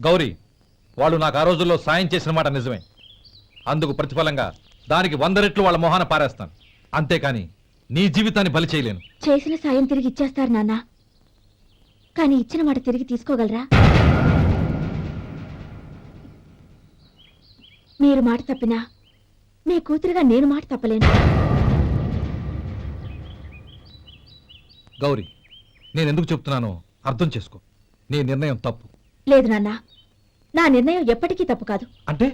గౌరీ, వాళ్ళు నాకు ఆ రోజుల్లో సాయం చేసిన మాట నిజమే. అందుకు ప్రతిఫలంగా దానికి 100 రెట్లు వాళ్ళ మొహాన పారేస్తాను. అంతేకాని నీ జీవితాన్ని బలి చేయలేను. చేసిన సాయం తిరిగి ఇచ్చేస్తారు నాన్న, కానీ ఇచ్చిన మాట తిరిగి తీసుకోగలరా? మీరు మాట తప్పినా మీ కూతురుగా నేను మాట తప్పలేను. గౌరీ, నేనెందుకు చెప్తున్నానో అర్థం చేసుకో. నీ నిర్ణయం తప్పు. లేదు నాన్న, నా నిర్ణయం ఎప్పటికీ తప్పు కాదు. అంటే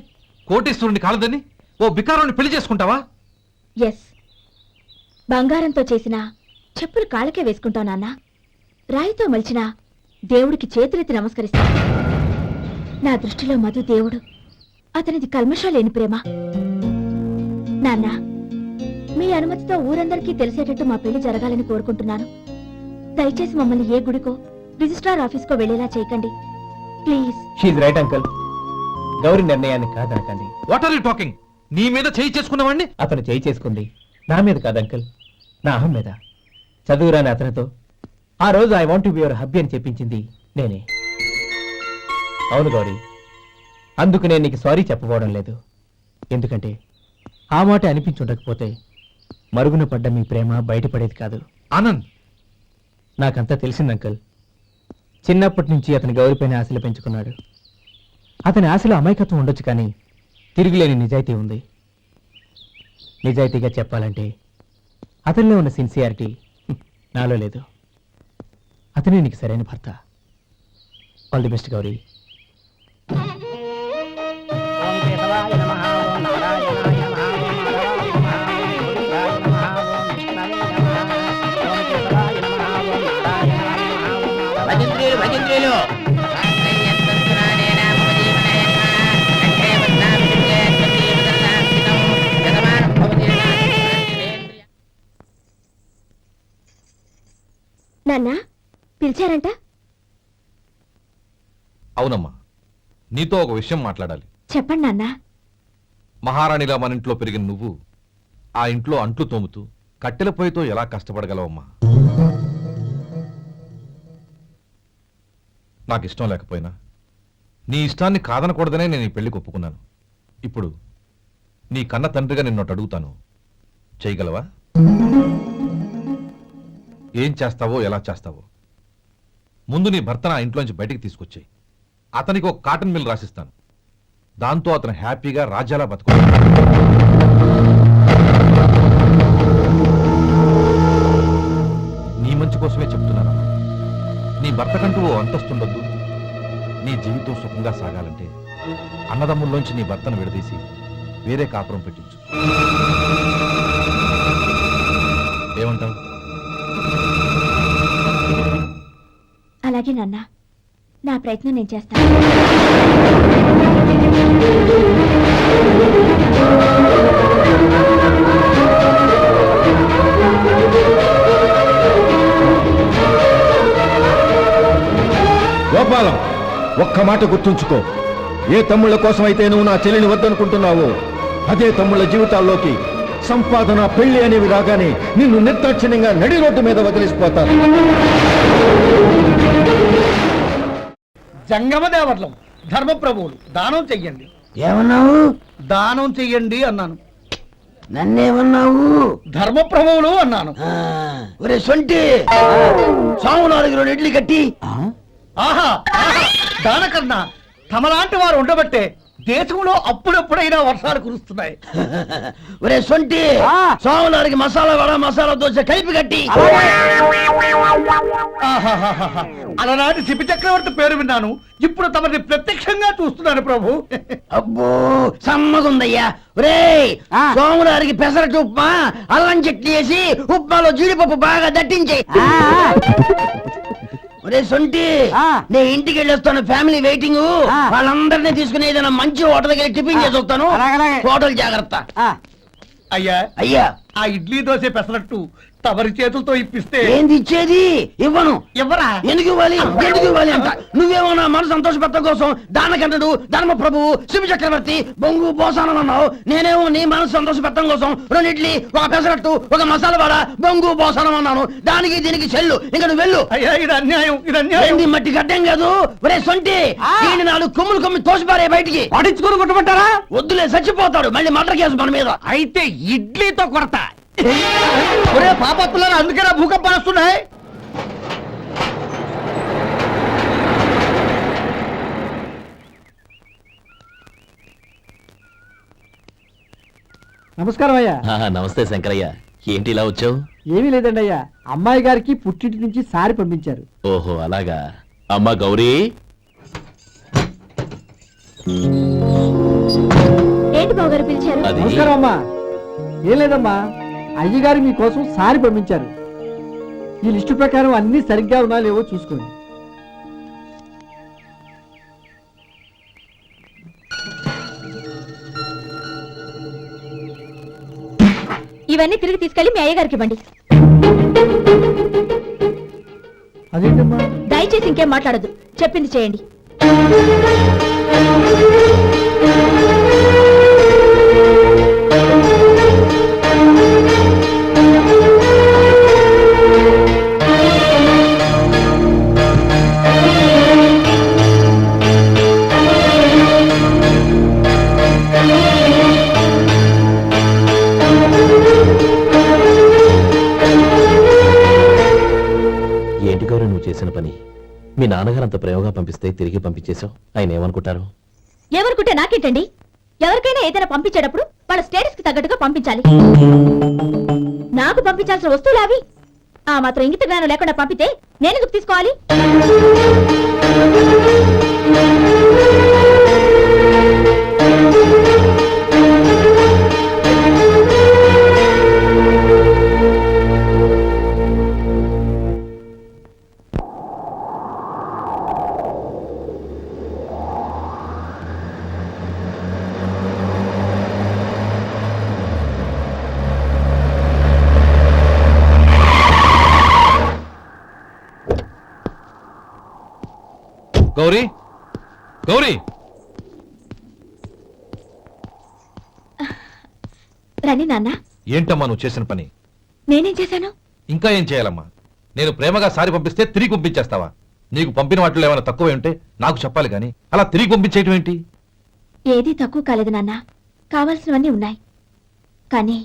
కోటేశ్వరుని కాలదని ఓ బికారుని పెళ్లి చేసుకుంటావా? ఎస్, బంగారంతో చేసిన చెప్పులు కాళ్ళకే వేసుకుంటావు నాన్న. రాయితో మలిచిన దేవుడికి చేతులెత్తి నమస్కరిస్తా. నా దృష్టిలో మధు దేవుడు, అతనిది కల్మషం లేని ప్రేమ. నాన్న, మీ అనుమతితో ఊరందరికీ తెలిసేటట్టు మా పెళ్లి జరగాలని కోరుకుంటున్నాను. దయచేసి మమ్మల్ని ఏ గుడికో రిజిస్ట్రార్ ఆఫీస్కో వెళ్లేలా చేయకండి ప్లీజ్. షీఈ్ రైట్ అంకుల్. గౌరీ నిర్ణయాన్ని కాదనకండి. What are you talking? నీ మీద చేయి చేసుకున్నవాడిని అతను చేయి చేసుకుంది నా మీద కాదు అంకుల్, నా అహం మీద. చదువురాని అతనితో ఆ రోజు I want to be your hubby అని చెప్పించింది నేనే. అవును గౌరీ, అందుకు నేను నీకు సారీ చెప్పబోవడం లేదు. ఎందుకంటే ఆ మాట అనిపించుండకపోతే మరుగున పడ్డ మీ ప్రేమ బయటపడేది కాదు. ఆనంద్, నాకంతా తెలిసింది అంకుల్. చిన్నప్పటి నుంచి అతని గౌరీపైన ఆశలు పెంచుకున్నాడు. అతని ఆశలో అమాయకత్వం ఉండొచ్చు, కానీ తిరుగులేని నిజాయితీ ఉంది. నిజాయితీగా చెప్పాలంటే అతనిలో ఉన్న సిన్సియారిటీ నాలో లేదు. అతనే నీకు సరైన భర్త. All the best Gauri. నాన్న, పిలిచారంట? అవునమ్మా, నీతో ఒక విషయం మాట్లాడాలి. చెప్పండి నాన్న. మహారాణిలా మన ఇంట్లో పెరిగిన నువ్వు ఆ ఇంట్లో అంట్లు తోముతూ కట్టెల పొయ్యితో ఎలా కష్టపడగలవమ్మా? నాకు ఇష్టం లేకపోయినా నీ ఇష్టాన్ని కాదనకూడదనే నేను ఈ పెళ్లికి ఒప్పుకున్నాను. ఇప్పుడు నీ కన్న తండ్రిగా నిన్నొకటి అడుగుతాను, చేయగలవా? ఏం చేస్తావో, ఎలా చేస్తావో ముందు నీ భర్తను ఆ ఇంట్లోంచి బయటికి తీసుకొచ్చాయి. అతనికి ఒక కాటన్ మిల్ రాసిస్తాను. దాంతో అతను హ్యాపీగా రాజ్యాలా బతుకుతాడు. నీ మంచి కోసమే చెప్తున్నాను. నీ భర్తకంటూ ఓ అంతస్తుండొద్దు. నీ జీవితం సుఖంగా సాగాలంటే అన్నదమ్ముల్లోంచి నీ భర్తను విడదీసి వేరే కాపురం పెట్టించు. ఏమంటావు? అలాగే నాన్న, నా ప్రయత్నం నేను చేస్తాను. గోపాలం, ఒక్క మాట గుర్తుంచుకో. ఏ తమ్ముళ్ళ కోసం అయితే నువ్వు నా చెల్లిని వద్దనుకుంటున్నావో అదే తమ్ముళ్ళ జీవితాల్లోకి సంపాదన, పెళ్లి అనేవి రాగానే నిన్ను నిర్దాక్షిణ్యంగా నడి రోడ్డు మీద వదిలిసిపోతారు. జంగమదేవర్లం, ధర్మప్రభువులు, దానం చెయ్యండి. ఏమన్నావు? దానం చెయ్యండి అన్నాను. నన్నేమన్నావు? ధర్మప్రభువులు అన్నాను. ఒరే సొంటి, సాము 4 ఇడ్లీ కట్టి. ఆహా, దానకన్నా తమలాంటి వారు ఉండబట్టే దేశంలో అప్పుడెప్పుడైనా వర్షాలు కురుస్తున్నాయి. ఒరే సొంటి, సాము 4 మసాలా వడ, మసాలా దోశ కలిపి కట్టి. అలనాటి శిపి చక్రవర్తి పేరు విన్నాను, ఇప్పుడు తమని ప్రత్యక్షంగా చూస్తున్నాను ప్రభు. అబ్బో సమ్మగుందయ్యా. ఒరే సోము 4 పెసరట్టు ఉప్మా, అల్లం చట్నీ వేసి ఉప్మాలో జీడిపప్పు బాగా దట్టించే. ఒరే సొంటి, నేను ఇంటికి వెళ్ళొస్తాను, ఫ్యామిలీ వెయిటింగ్. వాళ్ళందరినీ తీసుకుని ఏదైనా మంచి హోటల్ దగ్గర టిఫిన్ చేసి వస్తాను. హోటల్ జాగ్రత్త. అయ్యా అయ్యా, ఆ ఇడ్లీ దోశ పెసరట్టు తమరి చేతులతో ఇప్పిస్తే ఏంది ఇచ్చేది? ఇవ్వను. ఎవరా ఎందుకు ఇవ్వాలి? ఎందుకు ఇవ్వాలి అంట? నువ్వేమో నా మనసు సంతోషపెట్టడం కోసం దానకంటుడు, ధర్మ ప్రభువు, శివ చక్రవర్తి, బొంగు బోసానం అన్నావు. నేనేమో నీ మనసు సంతోషపెట్టడం కోసం 2 ఇడ్లీ, 1 పెసరట్టు, 1 మసాలా వడ, బొంగు బోసానం అన్నాను. దానికి దీనికి చెల్లు. ఇంకా నువ్వు వెళ్ళు. అయ్యా ఇది అన్యాయం, ఇది అన్యాయం. ఏంది మట్టి గడ్డం కాదు. ఒరే సొంటి, దీన్ని 4 కొమ్ములు కొమ్మి తోసిపారే బయటికి. పడించుకొని కొట్టమంటారా? వద్దులే, చచ్చిపోతాడు. మళ్ళీ మర్డర్ కేసు మన మీద. అయితే ఇడ్లీతో కొడతా. ఒరే పాపత్తులారా, అందుకేనా భూకంపాలు వస్తున్నాయి? నమస్కారం అయ్యా. నమస్తే శంకరయ్య, ఏంటి ఇలా వచ్చావు? ఏమీ లేదండి అయ్యా, అమ్మాయి గారికి పుట్టింటి నుంచి సారి పంపించారు. ఓహో అలాగా. అమ్మా గౌరీ, ఏంటి బావగారు పిలిచారు? అది నమస్కారం అమ్మా. ఏం లేదమ్మా, అయ్యగారు మీకోసం సారి పంపించారు. ఈ లిస్టు ప్రకారం అన్ని సరిగ్గా ఉన్నా లేవో చూసుకోండి. ఇవన్నీ తిరిగి తీసుకెళ్లి మీ అయ్యగారికి ఇవ్వండి. అదేంటమ్మా? దయచేసి ఇంకేం మాట్లాడద్దు, చెప్పింది చేయండి. ఏంటి గౌరీ నువ్వు చేసిన పని? మీ నాన్నగారు అంత ప్రేమగా పంపిస్తే తిరిగి పంపించేశావు. ఆయన ఏమనుకుంటారు? ఎవరుకుంటే నాకేంటండి? ఎవరికైనా ఏదైనా పంపించేటప్పుడు వాళ్ళ స్టేటస్ కి తగ్గట్టుగా పంపించాలి. నాకు పంపించాల్సిన వస్తువులు అవి. ఆ మాత్రం ఇంగిత జ్ఞానం లేకుండా పంపితే నేనెందుకు తీసుకోవాలి? గౌరీ, గౌరీ, రండి నాన్న. ఏంటమ్మా నువ్వు చేసిన పని? నేనేం చేశాను? ఇంకా ఏం చేయాలమ్మా? నేను ప్రేమగా సారి పంపిస్తే తిరిగి పంపించేస్తావా? నీకు పంపిన వాటిలో ఏమైనా తక్కువ ఉంటే నాకు చెప్పాలి కానీ అలా తిరిగి పంపించేయటం ఏంటి? ఏదీ తక్కువ కాలేదు నాన్న, కావాల్సినవన్నీ ఉన్నాయి. కానీ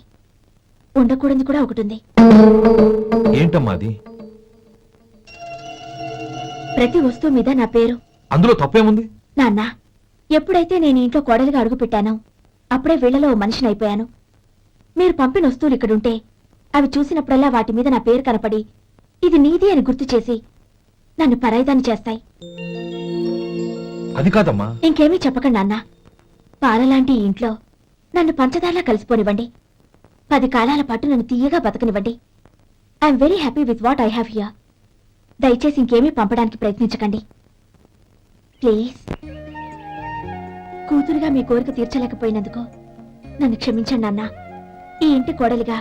ఉండకూడదు కూడా ఒకటి ఉంది. ఏంటమ్మా అది? ప్రతి వస్తువు మీద నా పేరు. అందులో తప్పేముంది? నాన్న, ఎప్పుడైతే నేను ఇంట్లో కోడలిగా అడుగు పెట్టానో అప్పుడే వీళ్లలో ఓ మనిషిని అయిపోయాను. మీరు పంపిన వస్తువులు ఇక్కడుంటే అవి చూసినప్పుడల్లా వాటి మీద నా పేరు కనపడి ఇది నీది అని గుర్తు చేసి నన్ను పరాయిదాన్ని చేస్తాయి. అది కాదమ్మా. ఇంకేమీ చెప్పకండి నాన్న. పాలలాంటి ఈ ఇంట్లో నన్ను పంచదారలా కలిసిపోనివ్వండి. 10 కాలాల పాటు నన్ను తీయగా బతకనివ్వండి. I'm very happy with what I have here. దయచేసి ఇంకేమీ పంపడానికి ప్రయత్నించకండి ప్లీజ్. కూతురుగా మీ కోరిక తీర్చలేకపోయినందుకు నన్ను క్షమించండి నాన్న. ఈ ఇంటి కోడలిగా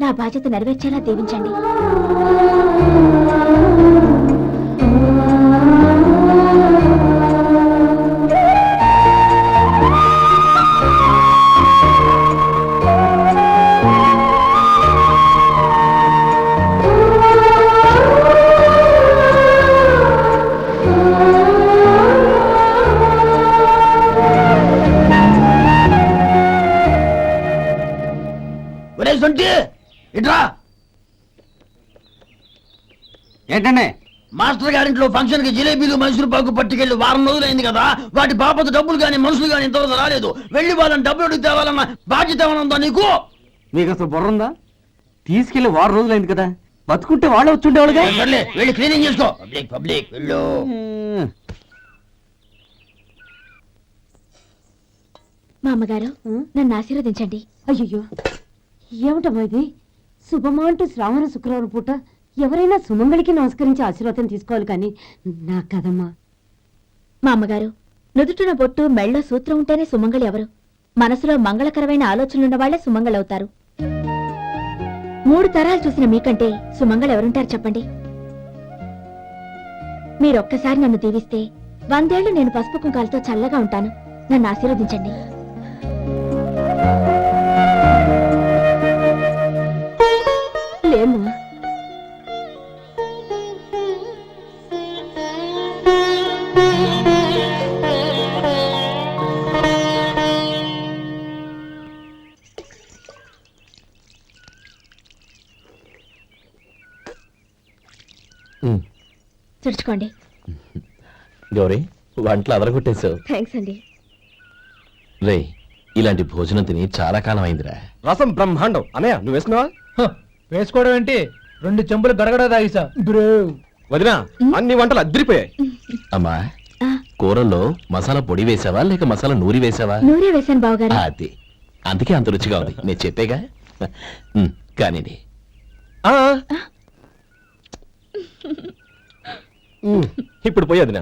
నా బాధ్యత నెరవేర్చేలా దీవించండి. ఇట్రా. ఏంటండి? మాస్టర్ గారింట్లో ఫంక్షన్ కి జిలేబీలు మైసూరు పాకు పట్టుకెళ్ళి 1 రోజులైంది కదా. వాటి బాపత డబ్బులు కానీ మనుషులు కానీ ఇంతవరకు రాలేదు. వెళ్ళి వాళ్ళని డబ్బులు అడిగి తేవాలన్న బాధ్యత ఏమైనా ఉందా నీకు? మీకు అసలు బుర్ర ఉందా? తీసుకెళ్లి 1 రోజులైంది కదా, బతుకుంటే వాళ్ళు వచ్చుండేవాళ్ళుగా. సర్లే, వెళ్ళి క్లీనింగ్ చేసుకో. పబ్లిక్ పబ్లిక్ వెళ్ళు. మా అమ్మగారు నన్ను ఆశీర్వదించండి. అయ్యో ఏమిటమ్మా ఇది? శుభమా అంటూ శ్రావణ శుక్రవారం పూట ఎవరైనా సుమంగళికి నమస్కరించి ఆశీర్వాదం తీసుకోవాలి కానీ నా కదమ్మా. మా అమ్మగారు నుదుటిన బొట్టు మెళ్ళో సూత్రం ఉంటేనే సుమంగళి ఎవరు? మనసులో మంగళకరమైన ఆలోచనలున్న వాళ్లే సుమంగళవుతారు. 3 తరాలు చూసిన మీకంటే సుమంగళ ఎవరుంటారు చెప్పండి. మీరొక్కసారి నన్ను దీవిస్తే 100 ఏళ్లు నేను పసుపు కుంకాలతో చల్లగా ఉంటాను. నన్ను ఆశీర్వదించండి. లేమ్మా. తుడుచుకోండి. గౌరీ వంటలు అదరగొట్టేశావు. థ్యాంక్స్ అండి. రే ఇలాంటి భోజనం తిని చాలా కాలం అయిందిరా. రసం బ్రహ్మాండం. అనయ్య నువ్వు వేసుకున్నావా? వేసుకోవడం ఏంటి, 2 చెంబులు గడగడ తాగిసా. వదినా అన్ని వంటలు అద్దరిపోయాయి. అమ్మా ఆ, కూరల్లో మసాలా పొడి వేసావా లేక మసాలా నూరి వేసావా? నూరే వేశాను బావగారు. అది అందుకే అంత రుచిగా ఉంది. నేను చెప్పేగా. కానివ్వండి. ఇప్పుడు పోయేది నా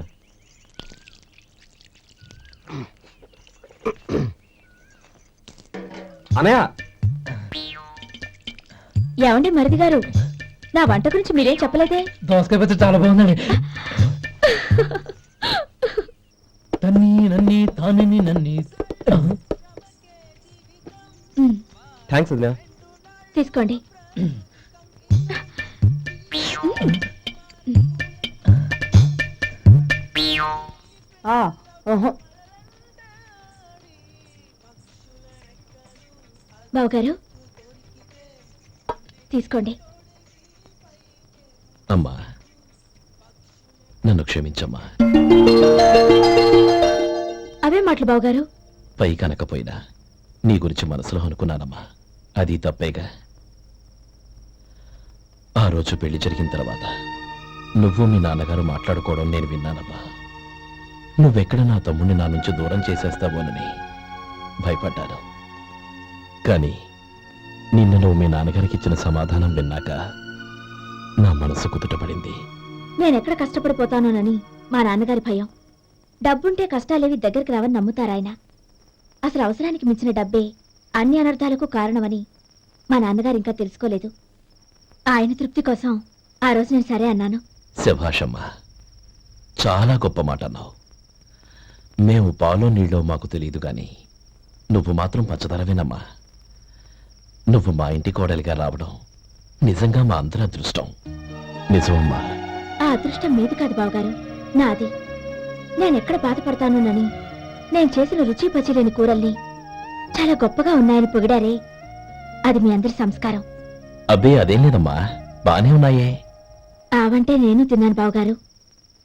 అనయ్య. ఏమండి మరిది గారు, నా వంట గురించి మీరేం చెప్పలేదే? దోసకాయ పచ్చడి చాలా బాగుందండి. తన్ని నన్ని తాని నన్ని. థ్యాంక్స్ వదినా. తీసుకోండి. బావగారు తీసుకోండి. అమ్మా నన్ను క్షమించమ్మా. అవే మాటలు బావగారు. పై కనకపోయినా నీ గురించి మనసులో అనుకున్నానమ్మా. అది తప్పేగా. ఆ రోజు పెళ్లి జరిగిన తర్వాత నువ్వు మీ నాన్నగారు మాట్లాడుకోవడం నేను విన్నానమ్మా. నువ్వెక్కడ నా తమ్ముడిని నా నుంచి దూరం చేసేస్తావోనని భయపడ్డాను. కానీ నిన్న నువ్వు మీ నాన్నగారికి ఇచ్చిన సమాధానం విన్నాక నా మనసు కుదుటపడింది. నేనెక్కడ కష్టపడిపోతానోనని మా నాన్నగారి భయం. డబ్బుంటే కష్టాలేవి దగ్గరికి రావని నమ్ముతారాయన. అసలు అవసరానికి మించిన డబ్బే అన్ని అనర్థాలకు కారణమని మా నాన్నగారు ఇంకా తెలుసుకోలేదు. ఆయన తృప్తి కోసం ఆ రోజు నేను సరే అన్నాను. శభాషమ్మా, చాలా గొప్ప మాట అన్నావు. మేము పాలో నీళ్ళో మాకు తెలియదు గాని నువ్వు మాత్రం పచ్చదరవేనమ్మా. నువ్వు మా ఇంటి కోడలిగా రావడం నిజంగా మా అందరి అదృష్టం. నిజమమ్మా. ఆ అదృష్టం మీది కాదు బావగారు, నాది. నేనెక్కడ బాధపడతానోనని నేను చేసిన రుచి పచిలేని కూరల్ని చాలా గొప్పగా ఉన్నాయని పొగిడారే, అది మీ అందరి సంస్కారం. అబ్బే అదేం లేదమ్మా, బానే ఉన్నాయే. ఆవంటే నేను తిన్నాను బావగారు,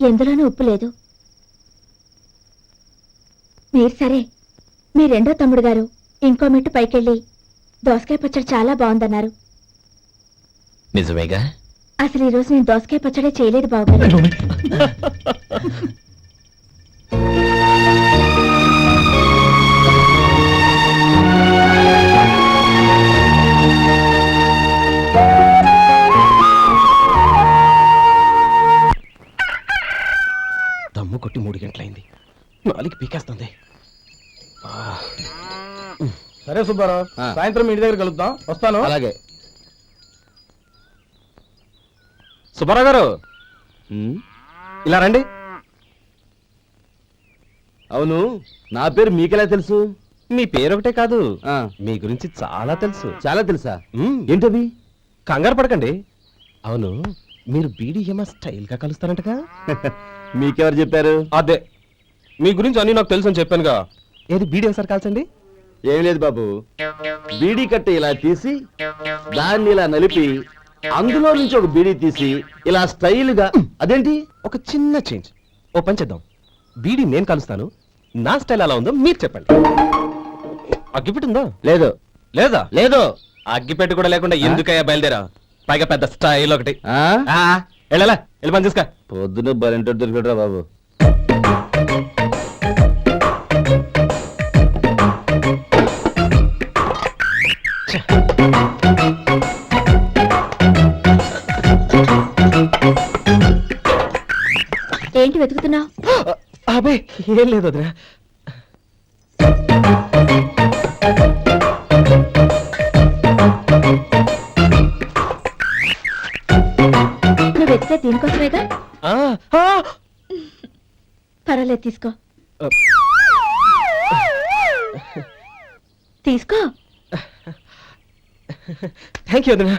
ఎందులోనూ ఉప్పు లేదు. మీరు సరే, మీ రెండో తమ్ముడు గారు ఇంకో మెట్టు పైకెళ్ళి దోసకాయ పచ్చడి చాలా బాగుందన్నారు. నిజమేగా? అసలు ఈ రోజు నేను దోసకాయ పచ్చడే చేయలేదు బావగారు. దమ్ము కొట్టి 3 గంటలైంది. 4కి పీకేస్తుంది. సరే సుబ్బారావు, సాయంత్రం ఇంటి దగ్గర కలుద్దాం. వస్తాను. అలాగే. సుబ్బారావు గారు ఇలా రండి. అవును, నా పేరు మీకెలా తెలుసు? మీ పేరు ఒకటే కాదు, ఆ, మీ గురించి చాలా తెలుసు. చాలా తెలుసా? మ్మ్. ఏంటది? కంగారు పడకండి. అవును, మీరు బీడీఎంఆ స్టైల్ గా కలుస్తారంటగా? మీకెవరు చెప్పారు? అదే, మీ గురించి అన్ని నాకు తెలుసు అని చెప్పానుగా. ఏది బీడీ ఒకసారి కాల్చండి. ఏం లేదు బాబు, బీడీ కట్ట ఇలా తీసి దాన్ని ఇలా నలిపి అందులో నుంచి ఒక బీడీ తీసి ఇలా స్టైల్ గా. అదేంటి? ఒక చిన్న చేంజ్. ఓ పని చేద్దాం, బీడీ నేను కలుస్తాను, నా స్టైల్ ఎలా ఉందో మీరు చెప్పండి. అగ్గిపెట్టుందా? లేదు. లేదా? లేదు. అగ్గిపెట్టు కూడా లేకుండా ఎందుకయ్యా బయలుదేరా? పైగా పెద్ద స్టైల్ ఒకటి. ఆ? వెళ్ళాలా, వెళ్ళి పని చూసుకో. పొద్దున బరింటో దొరికడరా బాబు. ఏంటి వెతుకుతున్నావు? అబే ఏం లేదు వదినా. పర్వాలేదు తీసుకో తీసుకో థ్యాంక్ యూ వదినా.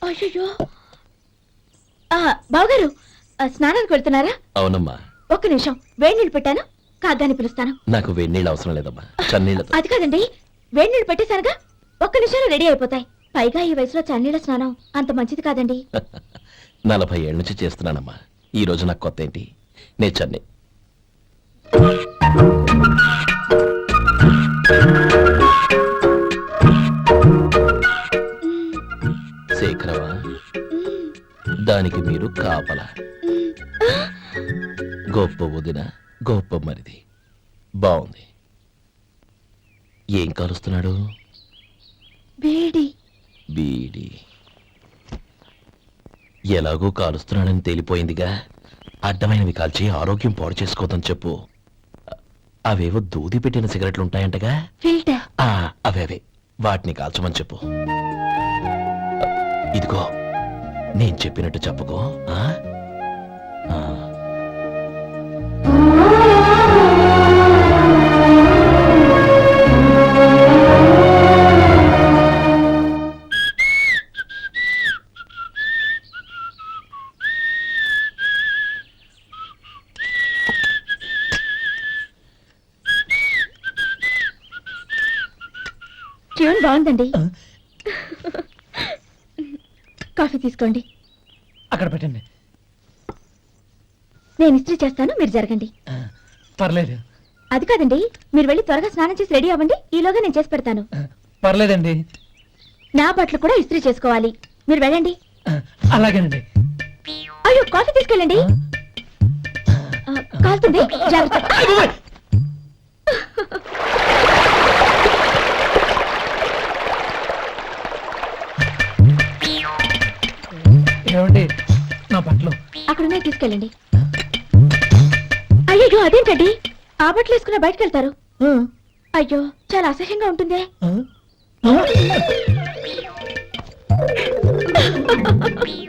అయ్యో బావగారు స్నానానికి వెళ్తున్నారా? అవునమ్మా, ఒక్క నిమిషం వేడి నీళ్ళు పెట్టాను కాగ్గాని పిలుస్తాను. నాకు వేడినీళ్ళు అవసరం లేదమ్మా, చన్నీళ్ళతో. అది కాదండి వేడి నీళ్ళు పెట్టేశారుగా ఒక్క నిమిషంలో రెడీ అయిపోతాయి. పైగా ఈ వయసులో చన్నీళ్ళ స్నానం అంత మంచిది కాదండి. 40 ఏళ్ళ నుంచి చేస్తున్నానమ్మా. ఈ రోజు నాకు కొత్త ఏంటి? నేను చన్ని. శేఖరవా, దానికి మీరు కాపలా. గొప్ప వదిన, గొప్ప మరిది. బాగుంది. ఏం కాలుస్తున్నాడు? వేడి బీడి. ఎలాగో కాలుస్తున్నాడని తేలిపోయిందిగా. అడ్డమైనవి కాల్చి ఆరోగ్యం పాడు చేసుకోదని చెప్పు. అవేవో దూది పెట్టిన సిగరెట్లు ఉంటాయంటగా. ఫిల్టర్ అవే వాటిని కాల్చమని చెప్పు. ఇదిగో నేను చెప్పినట్టు చెప్పుకో. ఆ? ఆ. ట్యూన్ బాగుందండి. కాఫీ తీసుకోండి. అక్కడ పెట్టండి. నేను ఇస్త్రీ చేస్తాను, మీరు జరగండి. పర్లేదు. అది కాదండి, మీరు వెళ్ళి త్వరగా స్నానం చేసి రెడీ అవ్వండి. ఈలోగా నేను చేసి పెడతాను. పర్లేదండి. నా బట్టలు కూడా ఇస్త్రీ చేసుకోవాలి. మీరు వెళ్ళండి. అలాగేనండి. అయ్యో కాఫీ తీసుకెళ్ళండి. కాలుతుంది, జాగ్రత్త. ఏమండి, నా బట్టలు అక్కడున్నాయి, తీసుకెళ్ళండి. అయ్యో అదేంటండి, ఆ బట్టలు వేసుకున్న బయటకు వెళ్తారు? అయ్యో చాలా అసహ్యంగా ఉంటుందే.